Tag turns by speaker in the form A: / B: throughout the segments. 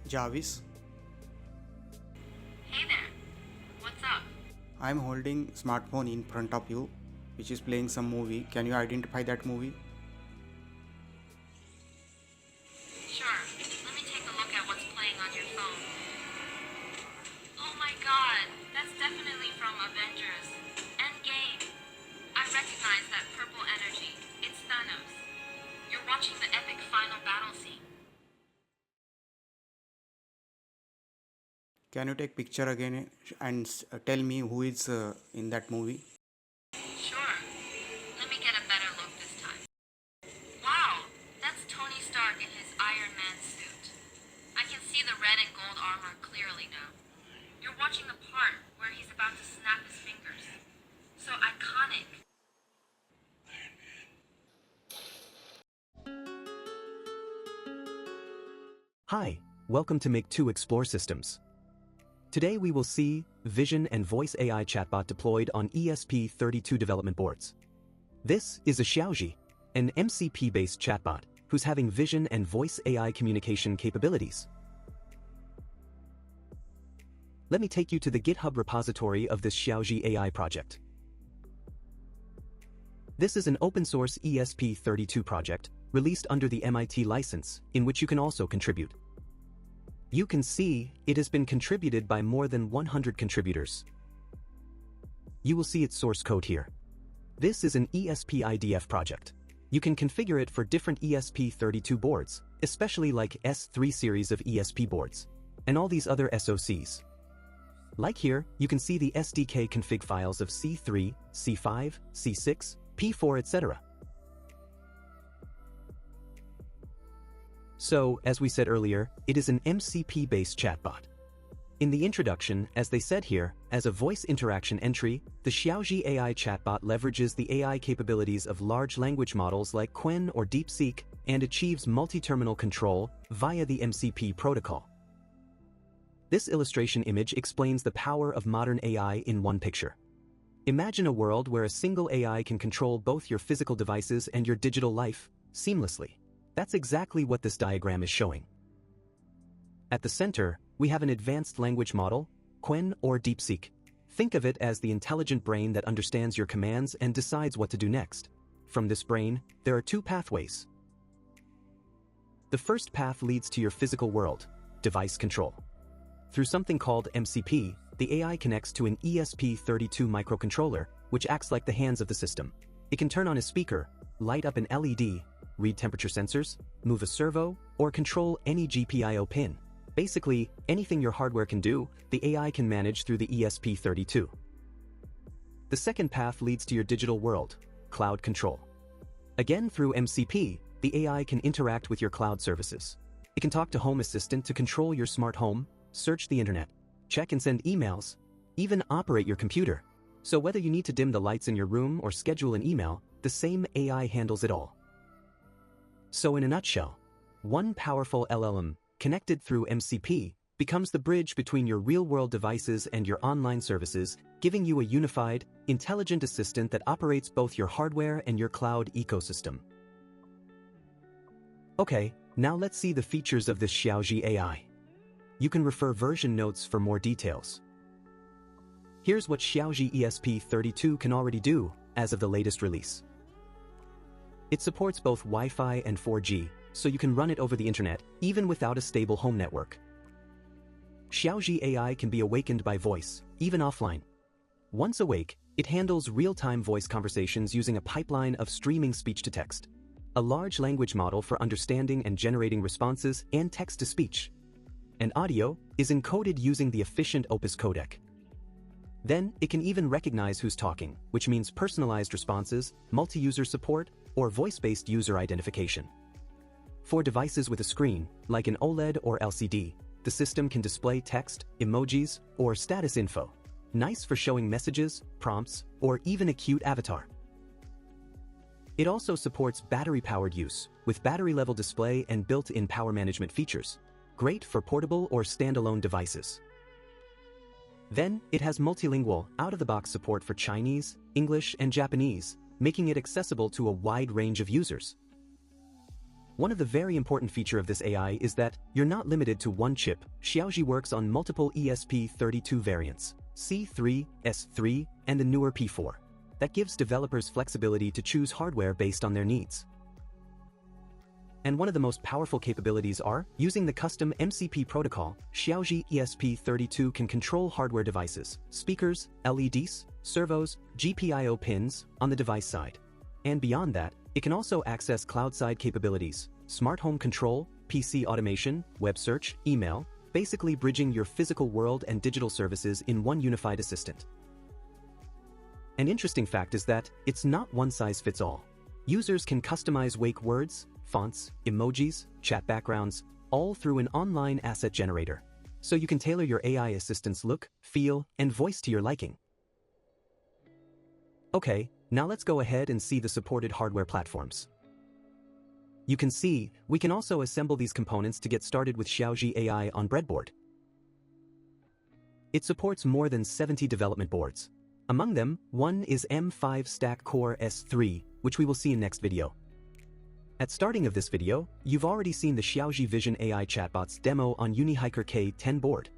A: Jarvis,
B: Hey there, what's up?
A: I'm holding smartphone in front of you, which is playing some movie. Can you identify that movie?
B: Sure, let me take a look at what's playing on your phone. Oh my god, that's definitely from Avengers. Endgame. I recognize that purple energy. It's Thanos. You're watching the epic final battle scene.
A: Can you take picture again and tell me who is in that movie?
B: Sure, let me get a better look this time. Wow, that's Tony Stark in his Iron Man suit. I can see the red and gold armor clearly now. You're watching the part where he's about to snap his fingers. So iconic.
C: Hi, welcome to Make 2 Explore Systems. Today we will see Vision and Voice AI Chatbot deployed on ESP32 development boards. This is a Xiaozhi, an MCP-based chatbot who's having vision and voice AI communication capabilities. Let me take you to the GitHub repository of this Xiaozhi AI project. This is an open-source ESP32 project released under the MIT license, in which you can also contribute. You can see it has been contributed by more than 100 contributors. You will see its source code here. This is an ESP IDF project. You can configure it for different ESP32 boards, especially like S3 series of ESP boards, and all these other SoCs. Like here, you can see the SDK config files of C3, C5, C6, P4, etc. So, as we said earlier, it is an MCP-based chatbot. In the introduction, as they said here, as a voice interaction entry, the Xiaozhi AI chatbot leverages the AI capabilities of large language models like Qwen or DeepSeek and achieves multi-terminal control via the MCP protocol. This illustration image explains the power of modern AI in one picture. Imagine a world where a single AI can control both your physical devices and your digital life seamlessly. That's exactly what this diagram is showing. At the center, we have an advanced language model, Qwen or DeepSeek. Think of it as the intelligent brain that understands your commands and decides what to do next. From this brain, there are two pathways. The first path leads to your physical world, device control. Through something called MCP, the AI connects to an ESP32 microcontroller, which acts like the hands of the system. It can turn on a speaker, light up an LED, read temperature sensors, move a servo, or control any GPIO pin. Basically, anything your hardware can do, the AI can manage through the ESP32. The second path leads to your digital world, cloud control. Again, through MCP, the AI can interact with your cloud services. It can talk to Home Assistant to control your smart home, search the internet, check and send emails, even operate your computer. So whether you need to dim the lights in your room or schedule an email, the same AI handles it all. So in a nutshell, one powerful LLM, connected through MCP, becomes the bridge between your real-world devices and your online services, giving you a unified, intelligent assistant that operates both your hardware and your cloud ecosystem. Okay, now let's see the features of this Xiaozhi AI. You can refer version notes for more details. Here's what Xiaozhi ESP32 can already do as of the latest release. It supports both Wi-Fi and 4G, so you can run it over the internet, even without a stable home network. Xiaozhi AI can be awakened by voice, even offline. Once awake, it handles real-time voice conversations using a pipeline of streaming speech-to-text, a large language model for understanding and generating responses, and text-to-speech. And audio is encoded using the efficient Opus codec. Then, it can even recognize who's talking, which means personalized responses, multi-user support, or voice-based user identification. For devices with a screen, like an OLED or LCD, the system can display text, emojis, or status info. Nice for showing messages, prompts, or even a cute avatar. It also supports battery-powered use, with battery-level display and built-in power management features. Great for portable or standalone devices. Then, it has multilingual, out-of-the-box support for Chinese, English, and Japanese, making it accessible to a wide range of users. One of the very important feature of this AI is that you're not limited to one chip. Xiaozhi works on multiple ESP32 variants, C3, S3, and the newer P4. That gives developers flexibility to choose hardware based on their needs. And one of the most powerful capabilities are, using the custom MCP protocol, Xiaozhi ESP32 can control hardware devices, speakers, LEDs, servos, GPIO pins, on the device side. And beyond that, it can also access cloud-side capabilities, smart home control, PC automation, web search, email, basically bridging your physical world and digital services in one unified assistant. An interesting fact is that it's not one-size-fits-all. Users can customize wake words, fonts, emojis, chat backgrounds, all through an online asset generator. So you can tailor your AI assistant's look, feel, and voice to your liking. Okay, now let's go ahead and see the supported hardware platforms. You can see, we can also assemble these components to get started with Xiaozhi AI on breadboard. It supports more than 70 development boards. Among them, one is M5 Stack Core S3, which we will see in next video. At starting of this video, you've already seen the Xiaozhi Vision AI Chatbot's demo on UNIHIKER K10 board.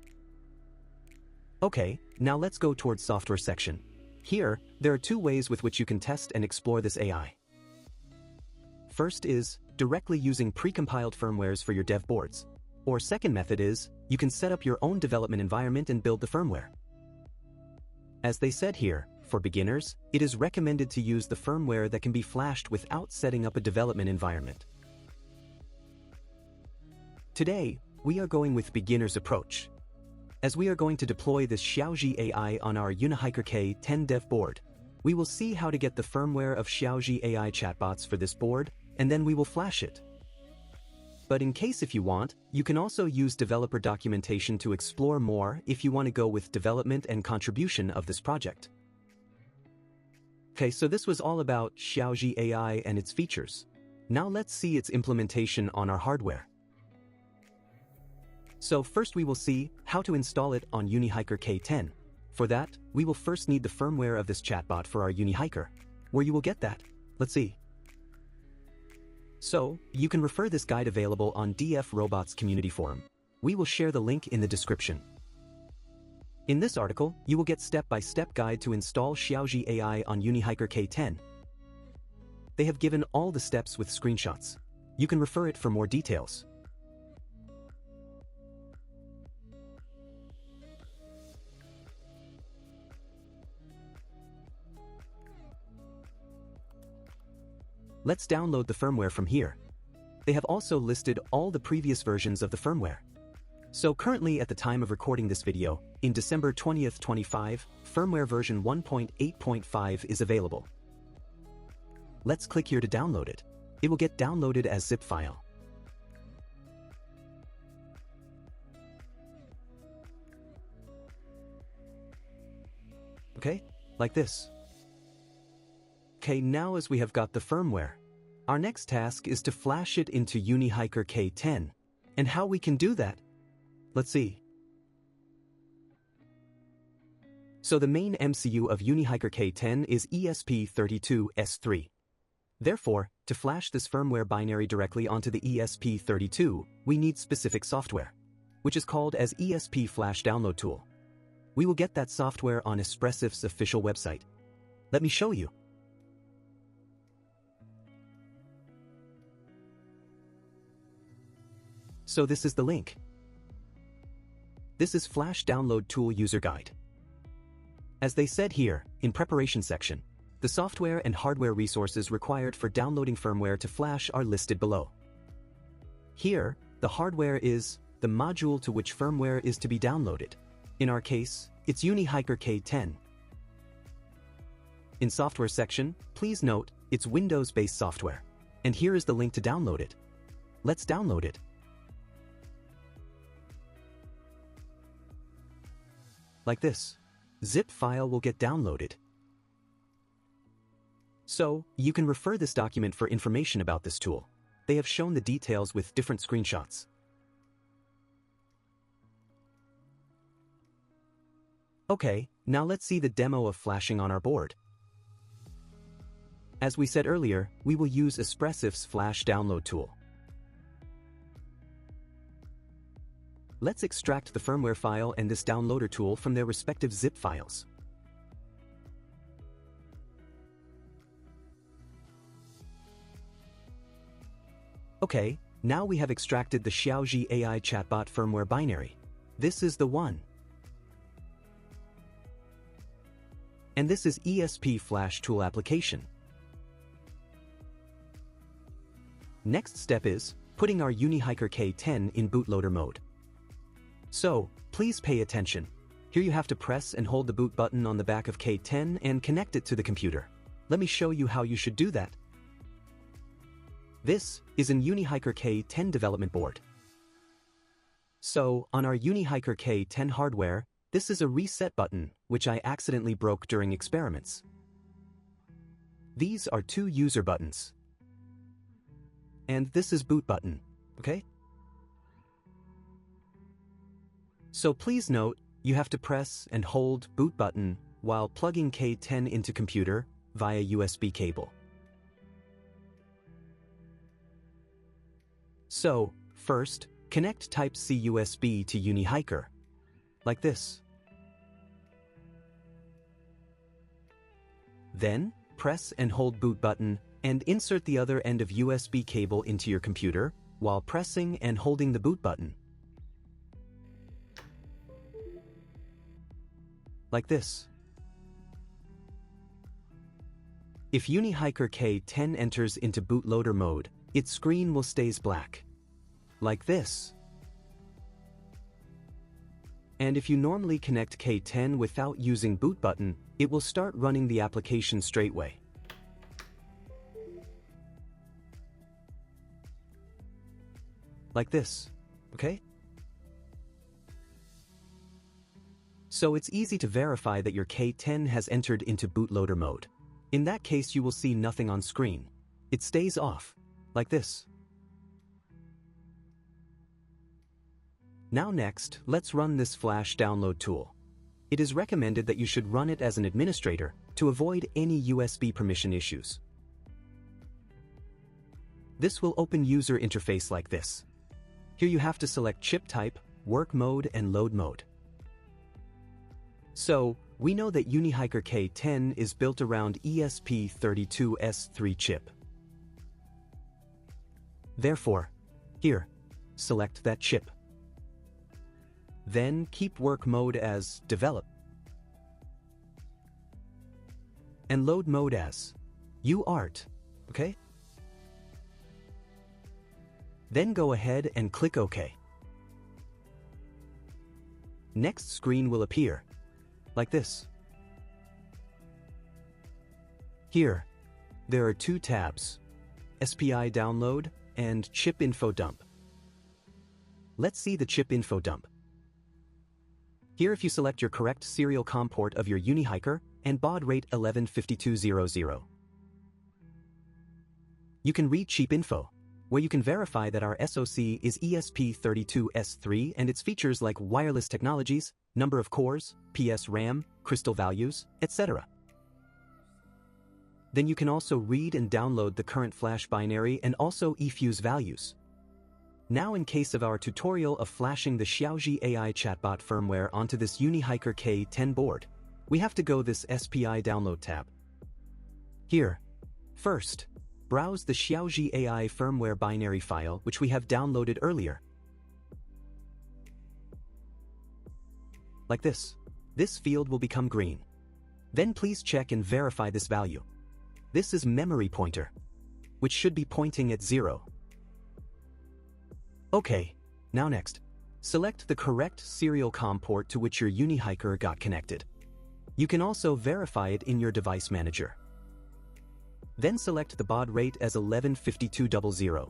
C: Okay, now let's go towards software section. Here, there are two ways with which you can test and explore this AI. First is, directly using precompiled firmwares for your dev boards. Or second method is, you can set up your own development environment and build the firmware. As they said here, for beginners, it is recommended to use the firmware that can be flashed without setting up a development environment. Today, we are going with beginner's approach. As we are going to deploy this Xiaozhi AI on our UNIHIKER K10 dev board, we will see how to get the firmware of Xiaozhi AI chatbots for this board, and then we will flash it. But in case if you want, you can also use developer documentation to explore more if you want to go with development and contribution of this project. Okay, so this was all about Xiaozhi AI and its features. Now let's see its implementation on our hardware. So first we will see how to install it on UNIHIKER K10. For that, we will first need the firmware of this chatbot for our UNIHIKER. Where you will get that? Let's see. So, you can refer this guide available on DF Robots community forum. We will share the link in the description. In this article, you will get step-by-step guide to install Xiaozhi AI on UNIHIKER K10. They have given all the steps with screenshots. You can refer it for more details. Let's download the firmware from here. They have also listed all the previous versions of the firmware. So currently at the time of recording this video, in December 20th, 2025, firmware version 1.8.5 is available. Let's click here to download it. It will get downloaded as zip file. Okay, like this. Okay, now as we have got the firmware, our next task is to flash it into UNIHIKER K10. And how we can do that? Let's see. So the main MCU of UNIHIKER K10 is ESP32S3. Therefore, to flash this firmware binary directly onto the ESP32, we need specific software, which is called as ESP Flash download tool. We will get that software on Espressif's official website. Let me show you. So this is the link. This is Flash Download Tool User Guide. As they said here, in preparation section, the software and hardware resources required for downloading firmware to Flash are listed below. Here, the hardware is the module to which firmware is to be downloaded. In our case, it's UNIHIKER K10. In software section, please note, it's Windows-based software. And here is the link to download it. Let's download it. Like this. Zip file will get downloaded. So, you can refer this document for information about this tool. They have shown the details with different screenshots. Okay, now let's see the demo of flashing on our board. As we said earlier, we will use Espressif's Flash download tool. Let's extract the firmware file and this downloader tool from their respective zip files. Okay, now we have extracted the Xiaozhi AI Chatbot firmware binary. This is the one. And this is ESP Flash tool application. Next step is putting our UNIHIKER K10 in bootloader mode. So, please pay attention. Here you have to press and hold the boot button on the back of K10 and connect it to the computer. Let me show you how you should do that. This is an UNIHIKER K10 development board. So, on our UNIHIKER K10 hardware, this is a reset button, which I accidentally broke during experiments. These are two user buttons. And this is boot button, okay? So please note, you have to press and hold boot button while plugging K10 into computer via USB cable. So, first, connect Type-C USB to UNIHIKER, like this. Then, press and hold boot button and insert the other end of USB cable into your computer while pressing and holding the boot button. Like this. If UNIHIKER K10 enters into bootloader mode, its screen will stays black. Like this. And if you normally connect K10 without using boot button, it will start running the application straightway. Like this, okay? So it's easy to verify that your K10 has entered into bootloader mode. In that case, you will see nothing on screen. It stays off, like this. Now next, let's run this Flash download tool. It is recommended that you should run it as an administrator to avoid any USB permission issues. This will open user interface like this. Here you have to select chip type, work mode, and load mode. So, we know that UNIHIKER K10 is built around ESP32S3 chip. Therefore, here, select that chip. Then keep work mode as develop. And load mode as UART, okay? Then go ahead and click OK. Next screen will appear, like this. Here, there are two tabs, SPI download and chip info dump. Let's see the chip info dump. Here if you select your correct serial COM port of your UNIHIKER and baud rate 115200. You can read chip info, where you can verify that our SoC is ESP32S3 and its features like wireless technologies, number of cores, PS RAM, crystal values, etc. Then you can also read and download the current flash binary and also eFuse values. Now in case of our tutorial of flashing the Xiaozhi AI Chatbot firmware onto this UNIHIKER K10 board, we have to go this SPI download tab. Here, first, browse the Xiaozhi AI firmware binary file which we have downloaded earlier. Like this. This field will become green. Then please check and verify this value. This is memory pointer, which should be pointing at 0. Okay, now next, select the correct serial COM port to which your UNIHIKER got connected. You can also verify it in your device manager. Then select the baud rate as 115200.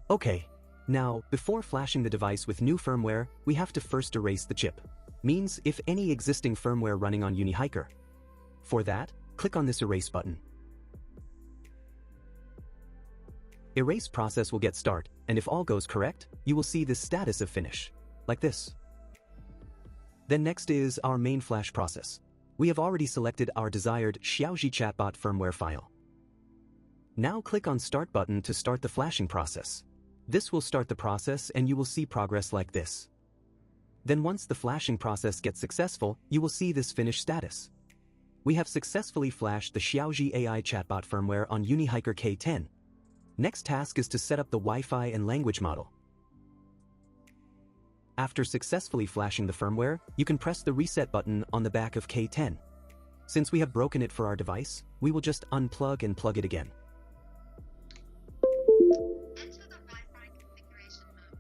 C: Okay, now, before flashing the device with new firmware, we have to first erase the chip. Means if any existing firmware running on UNIHIKER. For that, click on this erase button. Erase process will get start, and if all goes correct, you will see the status of finish, like this. Then next is our main flash process. We have already selected our desired Xiaozhi Chatbot firmware file. Now click on Start button to start the flashing process. This will start the process and you will see progress like this. Then once the flashing process gets successful, you will see this finished status. We have successfully flashed the Xiaozhi AI Chatbot firmware on UNIHIKER K10. Next task is to set up the Wi-Fi and language model. After successfully flashing the firmware, you can press the reset button on the back of K10. Since we have broken it for our device, we will just unplug and plug it again.
B: Enter the Wi-Fi configuration mode.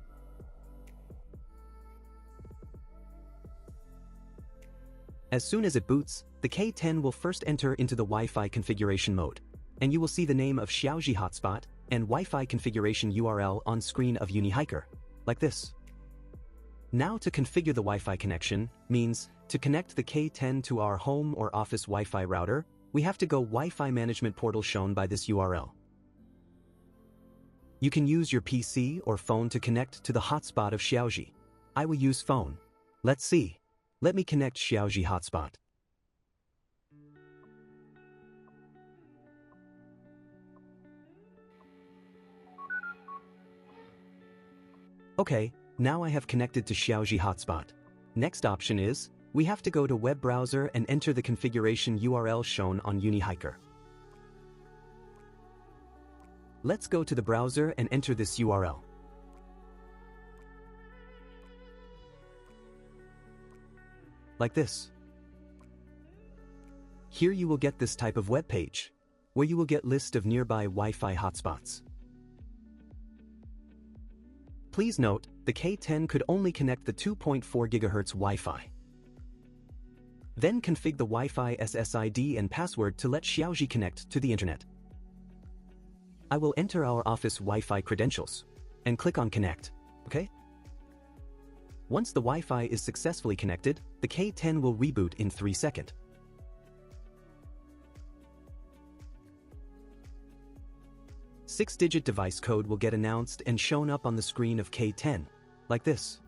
C: As soon as it boots, the K10 will first enter into the Wi-Fi configuration mode, and you will see the name of Xiaozhi Hotspot and Wi-Fi configuration URL on screen of UNIHIKER, like this. Now to configure the Wi-Fi connection means to connect the K10 to our home or office Wi-Fi router, we have to go Wi-Fi management portal shown by this URL. You can use your PC or phone to connect to the hotspot of Xiaozhi. I will use phone. Let's see. Let me connect Xiaozhi hotspot. Okay, now I have connected to Xiaozhi hotspot. Next option is, we have to go to web browser and enter the configuration URL shown on UNIHIKER. Let's go to the browser and enter this URL. Like this. Here you will get this type of web page, where you will get list of nearby Wi-Fi hotspots. Please note, the K10 could only connect the 2.4 GHz Wi-Fi. Then configure the Wi-Fi SSID and password to let Xiaozhi connect to the internet. I will enter our office Wi-Fi credentials and click on Connect, okay? Once the Wi-Fi is successfully connected, the K10 will reboot in 3 seconds. Six-digit device code will get announced and shown up on the screen of K10, like this.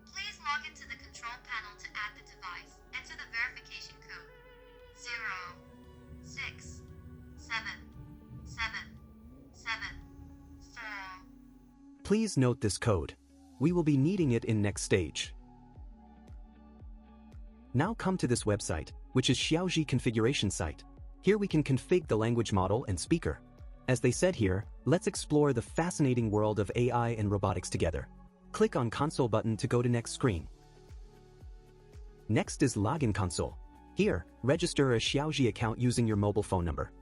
B: Please log into the control panel to add the device. Enter the verification code 0677774.
C: Please note this code. We will be needing it in next stage. Now come to this website, which is Xiaozhi configuration site. Here we can configure the language model and speaker. As they said here, let's explore the fascinating world of AI and robotics together. Click on console button to go to next screen. Next is login console. Here, register a Xiaozhi account using your mobile phone number.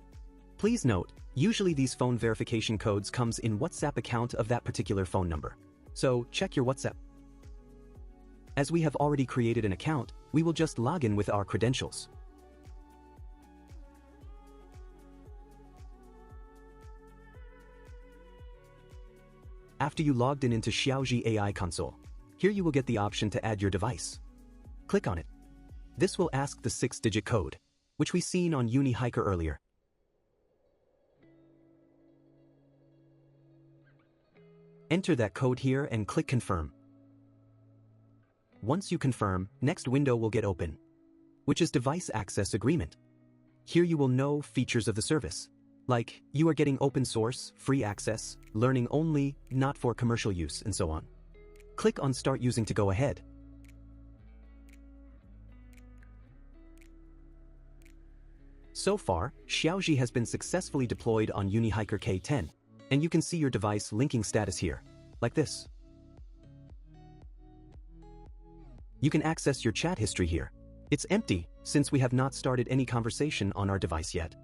C: Please note, usually these phone verification codes comes in WhatsApp account of that particular phone number. So check your WhatsApp. As we have already created an account, we will just log in with our credentials. After you logged in into Xiaozhi AI console, here you will get the option to add your device. Click on it. This will ask the 6-digit code, which we seen on UNIHIKER earlier. Enter that code here and click confirm. Once you confirm, next window will get open, which is device access agreement. Here you will know features of the service. Like, you are getting open source, free access, learning only, not for commercial use, and so on. Click on Start Using to go ahead. So far, Xiaozhi has been successfully deployed on UNIHIKER K10, and you can see your device linking status here, like this. You can access your chat history here. It's empty, since we have not started any conversation on our device yet.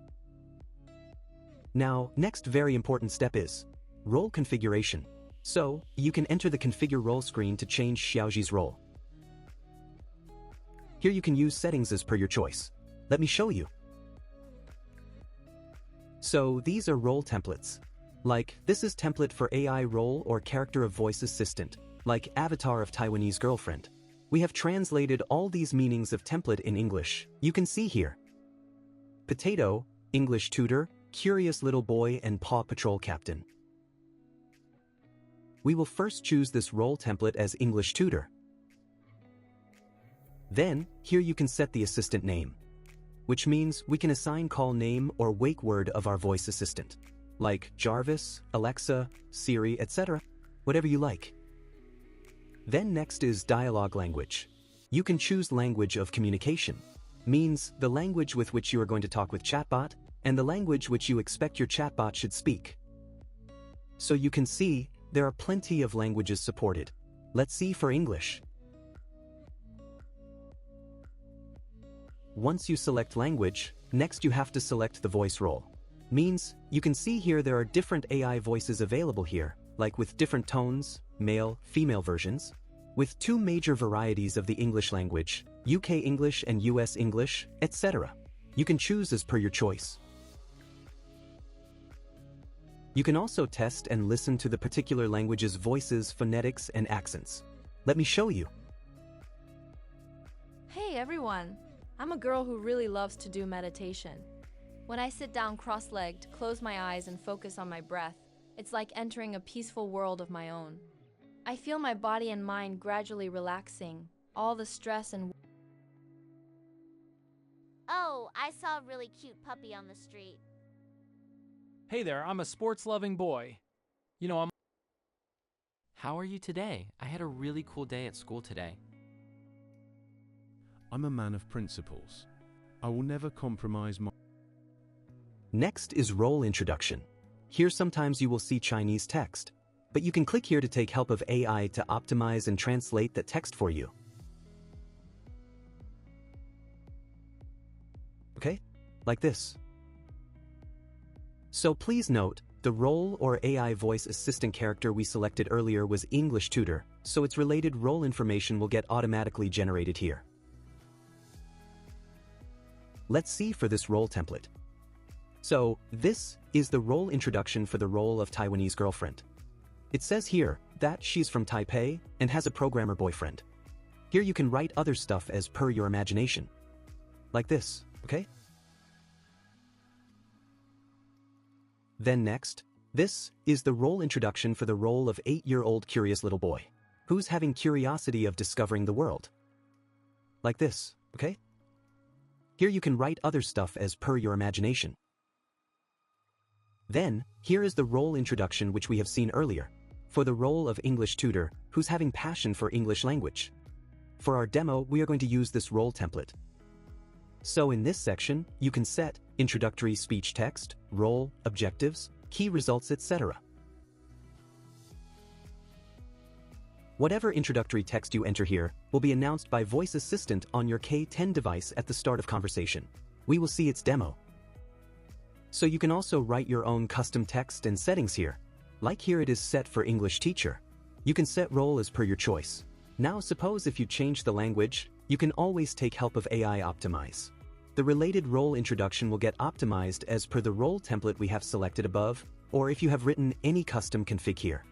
C: Now, next very important step is role configuration. So, you can enter the configure role screen to change Xiaozhi's role. Here you can use settings as per your choice. Let me show you. So, these are role templates. Like, this is template for AI role or character of voice assistant, like avatar of Taiwanese girlfriend. We have translated all these meanings of template in English. You can see here. Potato, English tutor, curious little boy, and Paw Patrol captain. We will first choose this role template as English tutor. Then, here you can set the assistant name, which means we can assign call name or wake word of our voice assistant, like Jarvis, Alexa, Siri, etc. whatever you like. Then next is dialogue language. You can choose language of communication, means the language with which you are going to talk with chatbot, and the language which you expect your chatbot should speak. So you can see, there are plenty of languages supported. Let's see for English. Once you select language, next you have to select the voice role. Means, you can see here there are different AI voices available here, like with different tones, male, female versions, with two major varieties of the English language, UK English and US English, etc. You can choose as per your choice. You can also test and listen to the particular language's voices, phonetics, and accents. Let me show you.
D: Hey everyone! I'm a girl who really loves to do meditation. When I sit down cross-legged, close my eyes and focus on my breath, it's like entering a peaceful world of my own. I feel my body and mind gradually relaxing, all the stress and...
E: Oh, I saw a really cute puppy on the street.
F: Hey there, I'm a sports-loving boy.
G: How are you today? I had a really cool day at school today.
H: I'm a man of principles. I will never compromise my...
C: Next is role introduction. Here sometimes you will see Chinese text, but you can click here to take help of AI to optimize and translate that text for you. Okay? Like this. So please note, the role or AI voice assistant character we selected earlier was English tutor, so its related role information will get automatically generated here. Let's see for this role template. So, this is the role introduction for the role of Taiwanese girlfriend. It says here that she's from Taipei and has a programmer boyfriend. Here you can write other stuff as per your imagination. Like this, okay? Then next, this is the role introduction for the role of 8-year-old curious little boy, who's having curiosity of discovering the world. Like this, okay? Here you can write other stuff as per your imagination. Then, here is the role introduction which we have seen earlier, for the role of English tutor, who's having passion for English language. For our demo, we are going to use this role template. So in this section, you can set introductory speech text, role, objectives, key results, etc. Whatever introductory text you enter here will be announced by voice assistant on your K10 device at the start of conversation. We will see its demo. So you can also write your own custom text and settings here. Like here it is set for English teacher. You can set role as per your choice. Now suppose if you change the language, you can always take help of AI optimize. The related role introduction will get optimized as per the role template we have selected above, or if you have written any custom config here.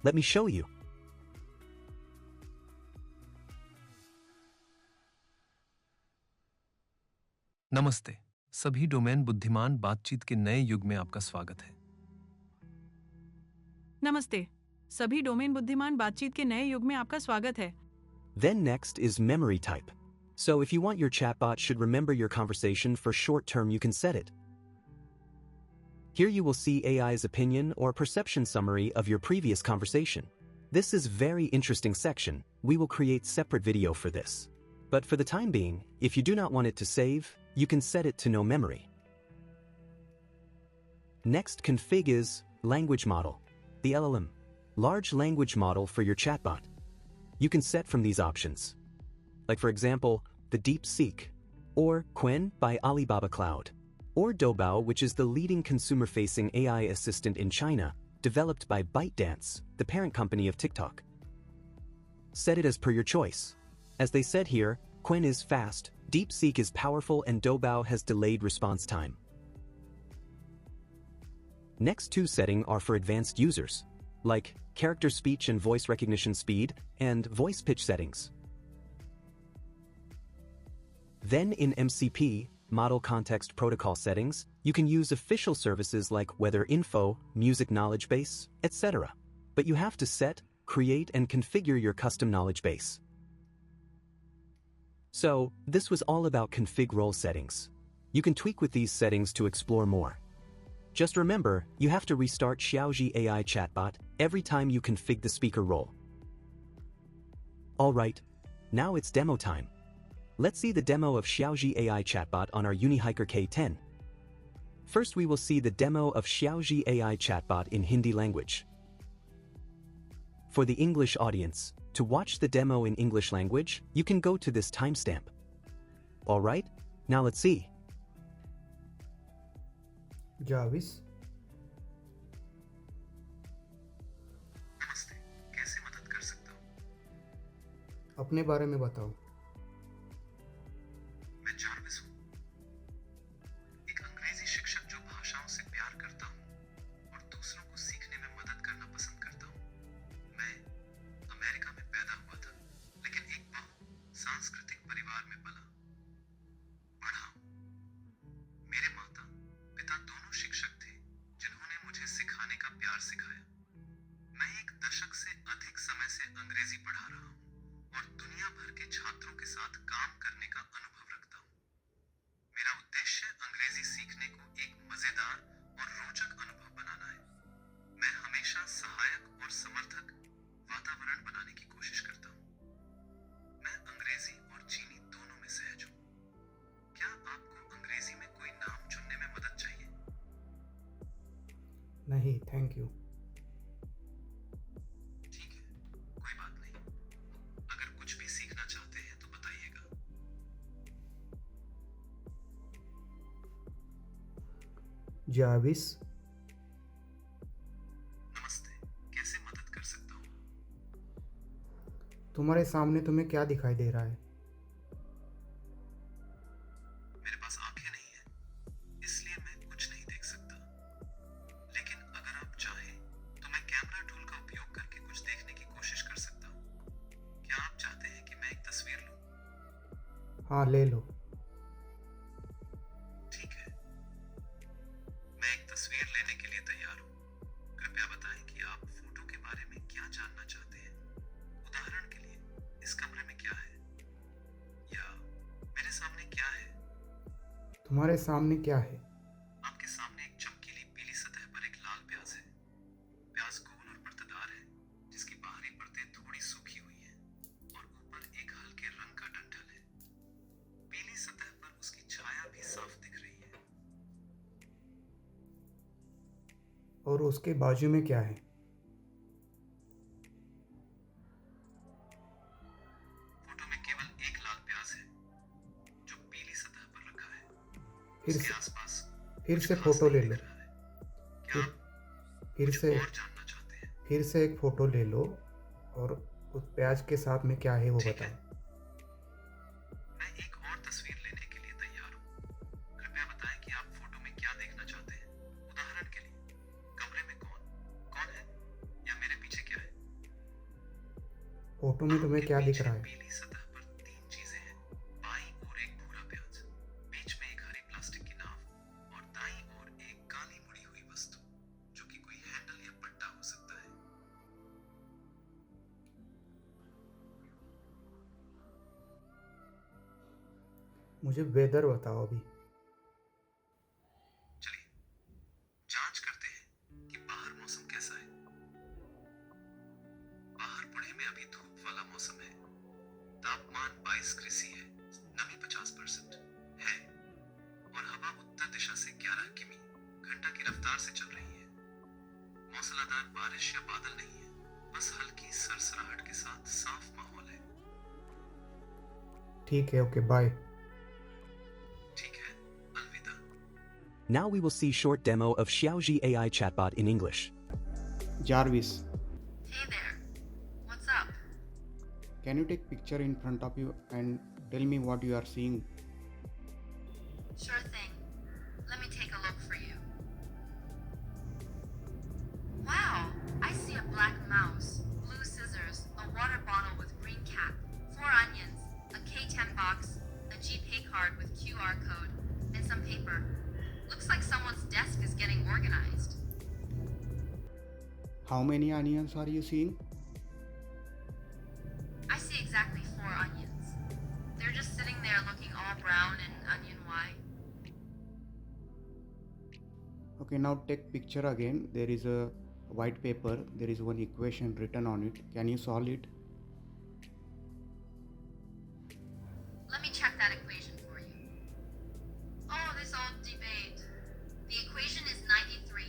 C: Let me show you.
I: नमस्ते, सभी domain बुद्धिमान बातचीत के नए युग में आपका स्वागत है।
J: नमस्ते, सभी डोमेन बुद्धिमान बातचीत के नए युग में आपका स्वागत है।
C: Then next is memory type. So if you want your chatbot should remember your conversation for short term, you can set it. Here you will see AI's opinion or perception summary of your previous conversation. This is very interesting section. We will create separate video for this. But for the time being, if you do not want it to save, you can set it to no memory. Next config is language model, the LLM, large language model for your chatbot. You can set from these options. Like for example, the DeepSeek, or Qwen by Alibaba Cloud, or Doubao, which is the leading consumer-facing AI assistant in China, developed by ByteDance, the parent company of TikTok. Set it as per your choice. As they said here, Qwen is fast, DeepSeek is powerful, and Doubao has delayed response time. Next two settings are for advanced users, like character speech and voice recognition speed, and voice pitch settings. Then in MCP, Model Context Protocol settings, you can use official services like weather info, music knowledge base, etc. But you have to set, create, and configure your custom knowledge base. So, this was all about config role settings. You can tweak with these settings to explore more. Just remember, you have to restart Xiaozhi AI Chatbot every time you config the speaker role. Alright, now it's demo time. Let's see the demo of Xiaozhi AI Chatbot on our UNIHIKER K10. First we will see the demo of Xiaozhi AI Chatbot in Hindi language. For the English audience, to watch the demo in English language, you can go to this timestamp. Alright, now let's see.
A: Jarvis.
K: नमस्ते, कैसे मदद कर सकता हूँ?
A: अपने बारे में बताओ।
K: मैं जार्विस हूँ, एक अंग्रेजी शिक्षक जो भाषाओं से प्यार करता हूँ और दूसरों को सीखने में मदद करना पसंद करता हूँ। मैं अमेरिका में पैदा हुआ था, लेकिन एक बहु सांस्कृतिक परिवार में पला बढ़ा हूँ। मेरे माता पिता दोनों शिक्षक थे, जिन्होंने मुझे सिखाने का प्यार सिखाया। मैं एक दशक से अधिक समय से अंग्रेजी पढ़ा रहा हूँ और दुनिया भर के छात्रों के साथ काम करने का अनुभव रखता हूँ। मेरा उद्देश्य अंग्रेजी सीखने को एक मजेदार और रोचक अनुभव बनाना है। मैं हमेशा सहायक और समर्थक वातावरण बनाने की कोशिश करता हूँ। मैं अंग्रेजी और चीनी दोनों में सहज हूँ। क्या आपको अंग्रेजी में कोई नाम चुनने में मदद चाहिए?
A: नहीं, थैंक यू।
K: ठीक है, कोई बात नहीं। अगर कुछ भी सीखना चाहते हैं तो बताइएगा।
A: जार्विस,
K: नमस्ते, कैसे मदद कर सकता हूँ?
A: तुम्हारे सामने तुम्हें क्या दिखाई दे रहा है?
K: मेरे पास आंखें नहीं हैं, इसलिए मैं कुछ नहीं देख सकता। लेकिन अगर आप चाहें तो मैं कैमरा टूल का उपयोग करके कुछ देखने की कोशिश कर सकता हूँ। क्या आप चाहते हैं कि मैं एक तस्वीर लूं?
A: हाँ, ले लो।
K: ठीक है, मैं एक तस्वीर लेने के लिए तैयार हूँ। कृपया बताएं कि आप फोटो के बारे में क्या जानना चाहते हैं। उदाहरण के लिए, इस कमरे में क्या है? या मेरे सामने क्या है?
A: तुम्हारे सामने क्या है?
K: आपके सामने एक चमकीली पीली सतह पर एक लाल प्याज है। प्याज गोल और परतदार है, जिसकी बाहरी परतें थोड़ी सूखी हुई हैं और ऊपर एक हल्के रंग का डंठल है। पीली सतह पर उसकी छाया भी साफ दिख रही है।
A: और उसके बाजू में क्या है?
K: फोटो में केवल एक लाल प्याज है, जो पीली सतह पर रखा है।
A: फिर
K: उसके
A: से
K: आसपास
A: फिर
K: कुछ
A: से
K: खास
A: फोटो ले
K: नहीं
A: लो।
K: दिख रहा है। क्या आप
A: फिर
K: कुछ
A: से
K: और जानना चाहते हैं?
A: फिर से एक फोटो ले लो और उस प्याज के साथ में क्या है वो
K: ठीक है।
A: बताओ।
K: मैं एक और तस्वीर लेने के लिए तैयार हूँ। कृपया बताएं कि आप फोटो में क्या देखना चाहते हैं। उदाहरण के लिए, कमरे में कौन कौन है या मेरे पीछे क्या है?
A: फोटो में तुम्हें
K: आपके
A: क्या दिख
K: पीछे
A: रहा है?
K: पीली सतह पर तीन चीजें हैं। बाईं ओर एक भूरा प्याज, बीच में एक हरी प्लास्टिक की नाव और दाईं ओर एक काली मुड़ी हुई वस्तु, जो कि कोई हैंडल या पट्टा हो सकता है।
A: मुझे वेदर बताओ अभी।
K: चलिए जांच करते हैं कि बाहर मौसम कैसा है। बाहर पुणे में अभी धूप वाला मौसम है। तापमान 22°C है, नमी 50% है और हवा उत्तर दिशा से 11 किमी घंटा की रफ्तार से चल रही है। मूसलाधार बारिश या बादल नहीं है, बस हल्की सरसराहट के साथ साफ माहौल है।
A: ठीक है, ओके, बाय।
K: ठीक है, अलविदा।
C: Now we will see short demo of Xiaozhi AI Chatbot in English.
A: Jarvis,
B: Hey there. What's up?
A: can you take picture in front of you and tell me what you are seeing?
B: Sure thing. Let me take a look for you. Wow, I see a black mouse, blue scissors, a water bottle with green cap, 4 onions, a K10 box, a GPay card with QR code, and some paper. Looks like someone's desk is getting organized.
A: How many onions are you seeing?
B: I see exactly 4 onions. They're just sitting there looking all brown and onion white.
A: Okay, Okay, now take picture again. There is a white paper. There is one equation written on it. Can you solve it?
B: Let me check that equation for you. Oh, this old debate. The equation is 93.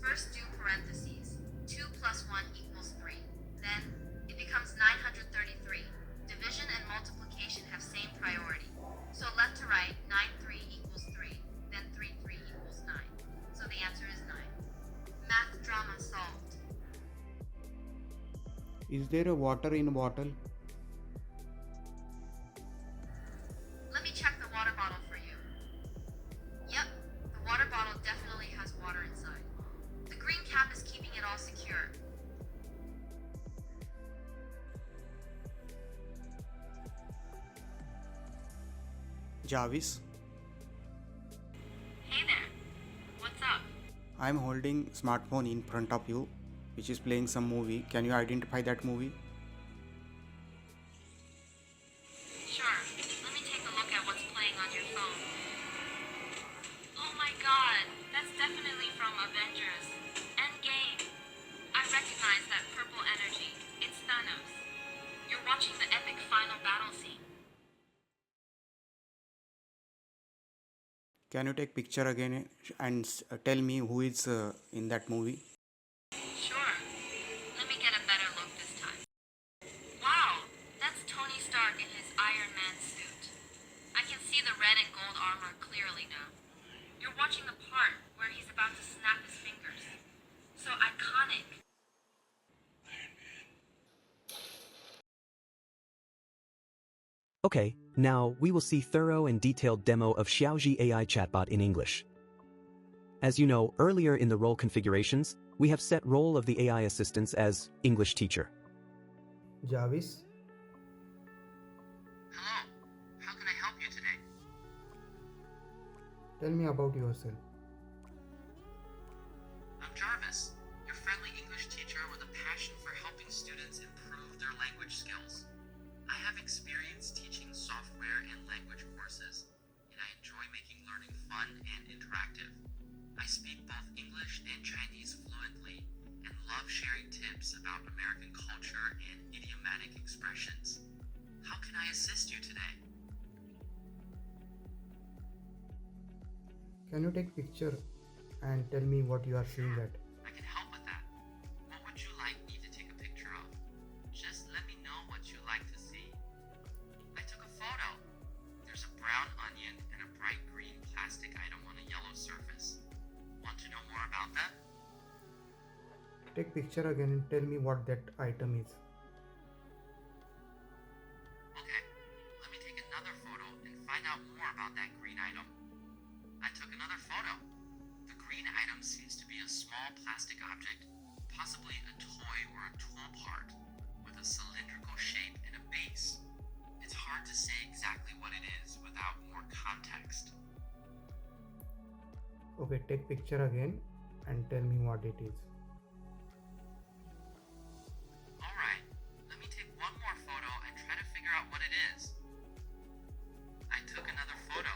B: First do parentheses. 2 plus 1 equals 3. Then it becomes 933. Division and multiplication have same priority. So left to right, 9 3 equals 3. Then 3 3 equals 9. So the answer is 9. Math drama solved.
A: Is there a water in a bottle?
B: Let me check the water bottle for you. Yep, the water bottle definitely has water inside. The green cap is keeping it all secure.
A: Jarvis,
B: Hey there. What's up?
A: I am holding smartphone in front of you, which is playing some movie. Can you identify that movie?
B: Sure. Let me take a look at what's playing on your phone. Oh my god, that's definitely from Avengers. Endgame. I recognize that purple energy. It's Thanos. You're watching the epic final battle scene.
A: Can you take picture again and tell me who is in that movie?
B: Sure. Let me get a better look this time. Wow, that's Tony Stark in his Iron Man suit. I can see the red and gold armor clearly now. You're watching the part where he's about to snap his fingers. So iconic.
C: Okay, now we will see thorough and detailed demo of Xiaozhi AI Chatbot in English. As you know, earlier in the role configurations, we have set role of the AI assistants as English teacher.
A: Jarvis,
K: Hello, how can I help you today?
A: tell me about yourself.
K: I'm Jarvis, your friendly English teacher with a passion for helping students improve their language skills. I have experience teaching software and language courses, and I enjoy making learning fun and interactive. I speak both English and Chinese fluently and love sharing tips about American culture and idiomatic expressions. How can I assist you today?
A: Can you take picture and tell me what you are seeing at?
K: I can help with that. What would you like me to take a picture of? Just let me know what you like to see. I took a photo. There's a brown onion and a bright green plastic item on a yellow surface. Want to know more about that?
A: Take picture again and tell me what that item is.
K: Okay, let me take another photo and find out more about that green item. I took another photo. The green item seems to be a small plastic object, possibly a toy or a tool part, with a cylindrical shape and a base. It's hard to say exactly what it is without more context.
A: Okay, take picture again and tell me what it is.
K: Alright, let me take one more photo and try to figure out what it is. I took another photo,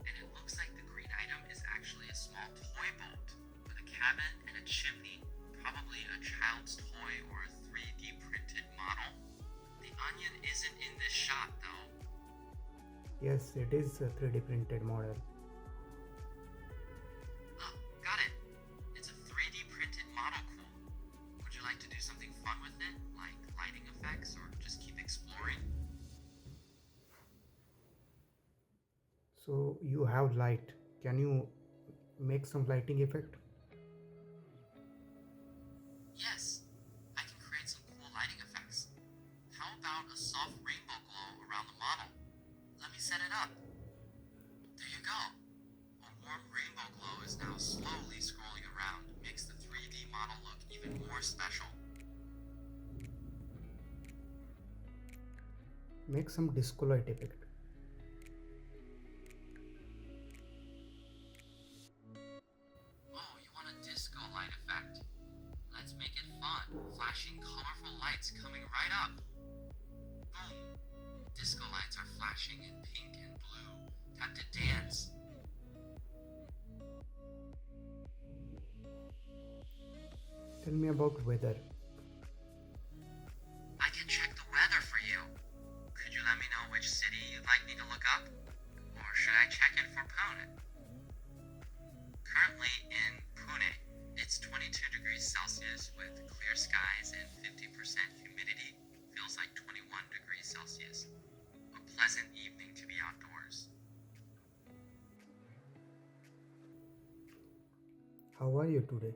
K: and it looks like the green item is actually a small toy boat with a cabin and a chimney, probably a child's toy or a 3D printed model. The onion isn't in this shot though.
A: Yes, it is a 3D printed model.
K: Oh, got it. It's a 3D printed model cool. Would you like to do something fun with it, like lighting effects, or just keep exploring?
A: So you have light. Can you make some lighting effect?
K: Yes, I can create some cool lighting effects. How about a soft rainbow glow around the model? Let me set it up. There you go. A warm rainbow glow is now slowly scrolling around, makes the 3D model look even more special.
A: Make some disco light effect.
K: Oh, you want a disco light effect? Let's make it fun, flashing colorful lights coming right up. Boom! Disco lights are flashing in pink and blue. Time to dance.
A: Tell me about weather.
K: I can check the weather for you. Could you let me know which city you'd like me to look up? Or should I check in for Pune? Currently in Pune, it's 22 degrees Celsius with clear skies and 50% humidity. Feels like 21 degrees Celsius. A pleasant evening to be outdoors.
A: How are you today?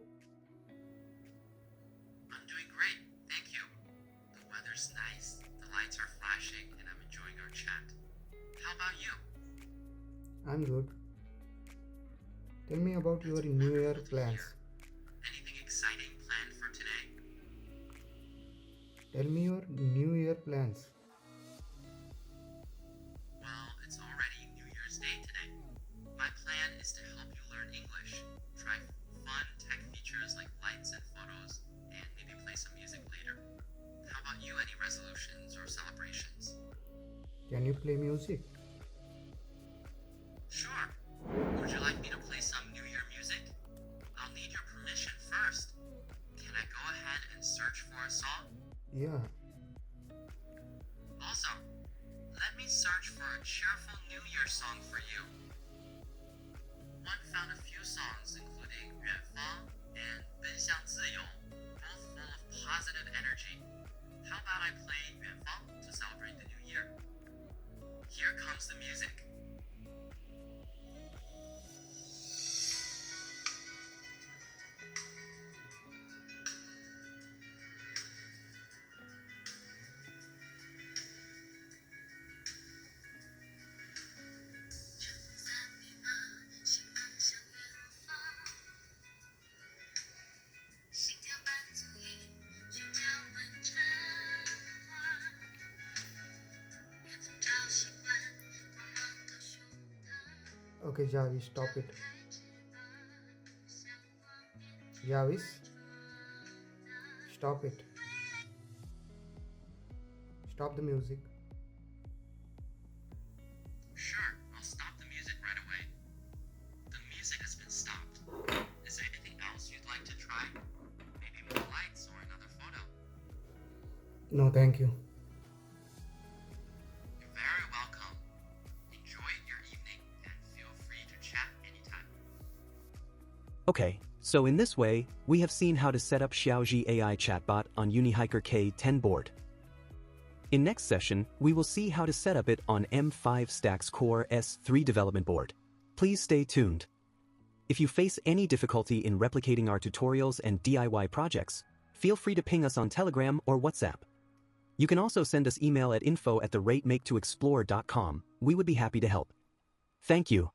K: I'm doing great, thank you. The weather's nice, the lights are flashing, and I'm enjoying our chat. How about you?
A: I'm good. Tell me about your New Year plans.
K: Anything exciting planned for today?
A: Tell me your New Year plans.
K: Well, it's already New Year's Day today. My plan is to help you learn English, try fun tech features like lights and photos, and maybe play some music later. How about you? Any resolutions or celebrations?
A: Can you play music?
K: Sure. Would you like me to play some New Year music? I'll need your permission first. Can I go ahead and search for a song?
A: Yeah.
K: Also, let me search for a cheerful New Year song for you. One found a few songs including 远方 and 奔向自由, both full of positive energy. How about I play 远方 to celebrate the new year? Here comes the music.
A: Okay, Jarvis, stop it. Jarvis, stop it. Stop the music.
K: Sure, I'll stop the music right away. The music has been stopped. Is there anything else you'd like to try? Maybe more lights or another photo?
A: No, thank you.
K: You're very welcome. Enjoy your evening and feel free to chat anytime.
C: Okay, so in this way, we have seen how to set up Xiaozhi AI Chatbot on UNIHIKER K10 board. In next session, we will see how to set up it on M5 Stacks Core S3 development board. Please stay tuned. If you face any difficulty in replicating our tutorials and DIY projects, feel free to ping us on Telegram or WhatsApp. You can also send us email at info@theratemakeToExplore.com. We would be happy to help. Thank you.